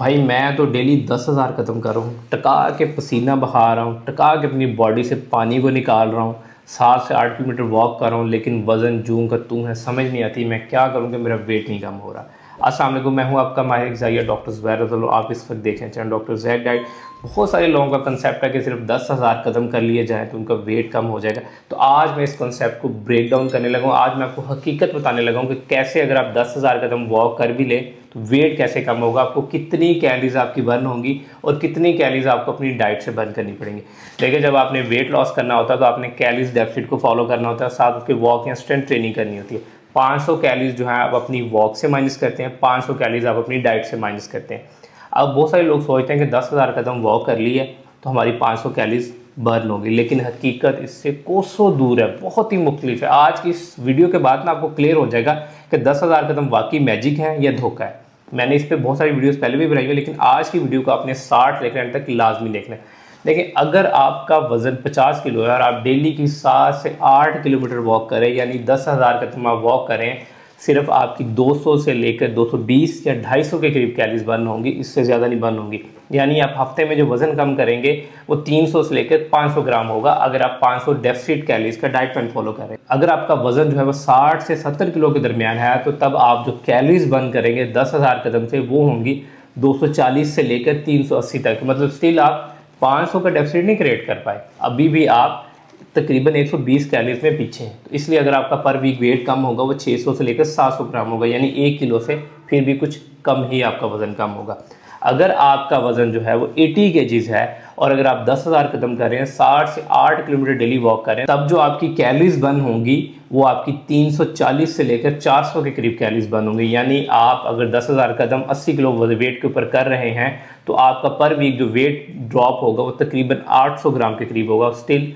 भाई मैं तो डेली 10,000 कदम कर रहा हूँ, टका के पसीना बहा रहा हूँ, टका के अपनी बॉडी से पानी को निकाल रहा हूँ, 7 से 8 किलोमीटर वॉक कर रहा हूँ, लेकिन वज़न जूं का तूं है। समझ नहीं आती मैं क्या करूँ कि मेरा वेट नहीं कम हो रहा। अस्सलाम वालेकुम, मैं हूँ आपका माहिर ग़िज़ाइया डॉक्टर ज़ुबैर रज़ा। आप इस वक्त देखें चैनल डॉक्टर ज़ैड डाइट। बहुत सारे लोगों का कंसेप्ट है कि सिर्फ 10,000 कदम कर लिए जाएँ तो उनका वेट कम हो जाएगा। तो आज मैं इस कंसेप्ट को ब्रेक डाउन करने लगा हूँ। आज मैं आपको हकीकत बताने लगा हूँ कि कैसे अगर आप 10,000 कदम वॉक कर भी लें तो वेट कैसे कम होगा, आपको कितनी कैलोरीज आपकी बर्न होंगी और कितनी कैलोरीज आपको अपनी डाइट से बर्न करनी पड़ेंगी। देखिए, जब आपने वेट लॉस करना होता है तो आपने कैलोरीज डेफिसिट को फॉलो करना होता है, साथ उसके वॉक या स्ट्रेंथ ट्रेनिंग करनी होती है। 500 कैलोरीज जो है आप अपनी वॉक से माइनस करते हैं, 500 कैलोरीज आप अपनी डाइट से माइनस करते हैं। अब बहुत सारे लोग सोचते हैं कि 10,000 कदम वॉक कर लिए तो हमारी 500 कैलोरीज बर्न होगी, लेकिन हकीकत इससे कोसों दूर है, बहुत ही मुख्तलिफ है। आज की इस वीडियो के बाद ना आपको क्लियर हो जाएगा कि 10,000 कदम वाकई मैजिक है या धोखा है। मैंने इस पर बहुत सारी वीडियोस पहले भी बनाई है, लेकिन आज की वीडियो को आपने 60 लेकर एंड तक लाजमी देखना है। देखिए, अगर आपका वज़न 50 किलो है और आप डेली की 7 से 8 किलोमीटर वॉक करें, यानी 10,000 कदम आप वॉक करें, सिर्फ आपकी 200 से लेकर 220 या 250 के करीब कैलोरीज बर्न होंगी, इससे ज़्यादा नहीं बर्न होंगी। यानी आप हफ्ते में जो वज़न कम करेंगे वो 300 से लेकर 500 ग्राम होगा, अगर आप 500 डेफिसिट कैलोरीज का डाइट प्लान फॉलो करें। अगर आपका वज़न जो है वो 60 से 70 किलो के दरमियान है तो तब आप जो कैलोरीज बर्न करेंगे 10,000 कदम से वो होंगी 240 से लेकर 380 तक। मतलब स्टिल आप 500 का डेफिसिट नहीं क्रिएट कर पाए, अभी भी आप तकरीबन 120 कैलोरीज में पीछे हैं। तो इसलिए अगर आपका पर वीक वेट कम होगा वो 600 से लेकर 700 ग्राम होगा, यानी 1 किलो से फिर भी कुछ कम ही आपका वज़न कम होगा। अगर आपका वज़न जो है वो 80 केजीज है और अगर आप 10,000 कदम कर रहे हैं, 60 से 8 किलोमीटर डेली वॉक कर रहे हैं, तब जो आपकी कैलोरीज बर्न होंगी वो आपकी 340 से लेकर 400 के करीब कैलोरीज बर्न होंगी। यानी आप अगर 10,000 कदम 80 किलो वेट के ऊपर कर रहे हैं तो आपका पर वीक जो वेट ड्रॉप होगा वो तकरीबन 800 ग्राम के करीब होगा। स्टिल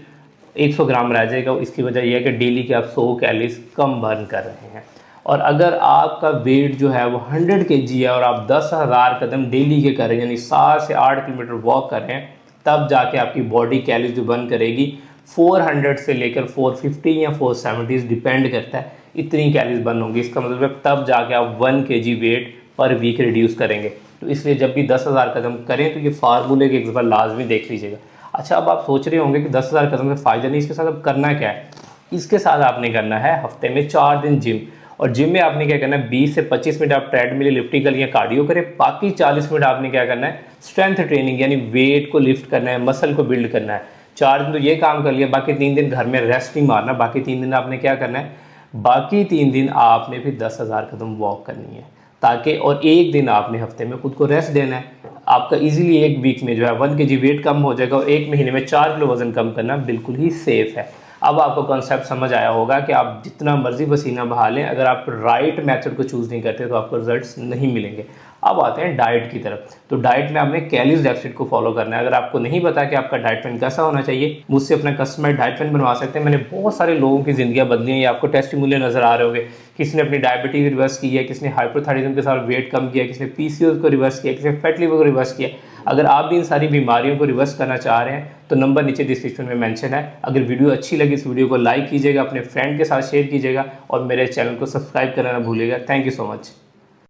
100 ग्राम रह जाएगा। इसकी वजह यह है कि डेली के आप 100 कैलोरीज कम बर्न कर रहे हैं। और अगर आपका वेट जो है वो 100 केजी है और आप 10,000 कदम डेली के कर रहे हैं, यानी 7 से 8 किलोमीटर वॉक कर रहे हैं, तब जाके आपकी बॉडी कैलोरीज जो बर्न करेगी 400 से लेकर 450 या 470 डिपेंड करता है, इतनी कैलोरीज बर्न होंगी। इसका मतलब है तब जाके आप 1 kg weight per week reduce करेंगे। तो इसलिए जब भी 10,000 कदम करें तो ये फार्मूले के एक बार लाजमी देख लीजिएगा। अच्छा, अब आप सोच रहे होंगे कि 10,000 कदम से फ़ायदा नहीं, इसके साथ अब करना क्या है। इसके साथ आपने करना है हफ्ते में 4 दिन जिम, और जिम में आपने क्या करना है 20 से 25 मिनट आप ट्रेडमिल, इलिप्टिकल या कार्डियो करें, बाकी 40 मिनट आपने क्या करना है स्ट्रेंथ ट्रेनिंग, यानी वेट को लिफ्ट करना है, मसल को बिल्ड करना है। 4 दिन तो ये काम कर लिया, बाकी 3 दिन घर में रेस्ट नहीं मारना। बाकी 3 दिन आपने क्या करना है, बाकी 3 दिन आपने फिर 10,000 कदम वॉक करनी है, ताकि और 1 दिन आपने हफ्ते में खुद को रेस्ट देना है। आपका इजीली 1 वीक में जो है 1 केजी वेट कम हो जाएगा और 1 महीने में 4 किलो वज़न कम करना बिल्कुल ही सेफ़ है। अब आपको कॉन्सेप्ट समझ आया होगा कि आप जितना मर्जी पसीना बहा लें, अगर आप राइट मेथड को चूज़ नहीं करते तो आपको रिजल्ट्स नहीं मिलेंगे। अब आते हैं डाइट की तरफ। तो डाइट में आपने कैलोरीज डेफिसिट को फॉलो करना है। अगर आपको नहीं पता कि आपका डाइट प्लान कैसा होना चाहिए, मुझसे अपना कस्टमाइज्ड डाइट प्लान बनवा सकते हैं। मैंने बहुत सारे लोगों की ज़िंदगियाँ बदली हैं, ये आपको टेस्टिमोनियल नज़र आ रहे होंगे। किसी ने अपनी डायबिटीज़ रिवर्स की है, किसी ने हाइपोथायराइडिज्म के साथ वेट कम किया, किसी ने पीसीओएस को रिवर्स किया, किसी ने फैट लिवर को रिवर्स किया। अगर आप भी इन सारी बीमारियों को रिवर्स करना चाह रहे हैं तो नंबर नीचे डिस्क्रिप्शन में मेंशन है। अगर वीडियो अच्छी लगी इस वीडियो को लाइक कीजिएगा, अपने फ्रेंड के साथ शेयर कीजिएगा और मेरे चैनल को सब्सक्राइब करना ना भूलिएगा। Thank you so much.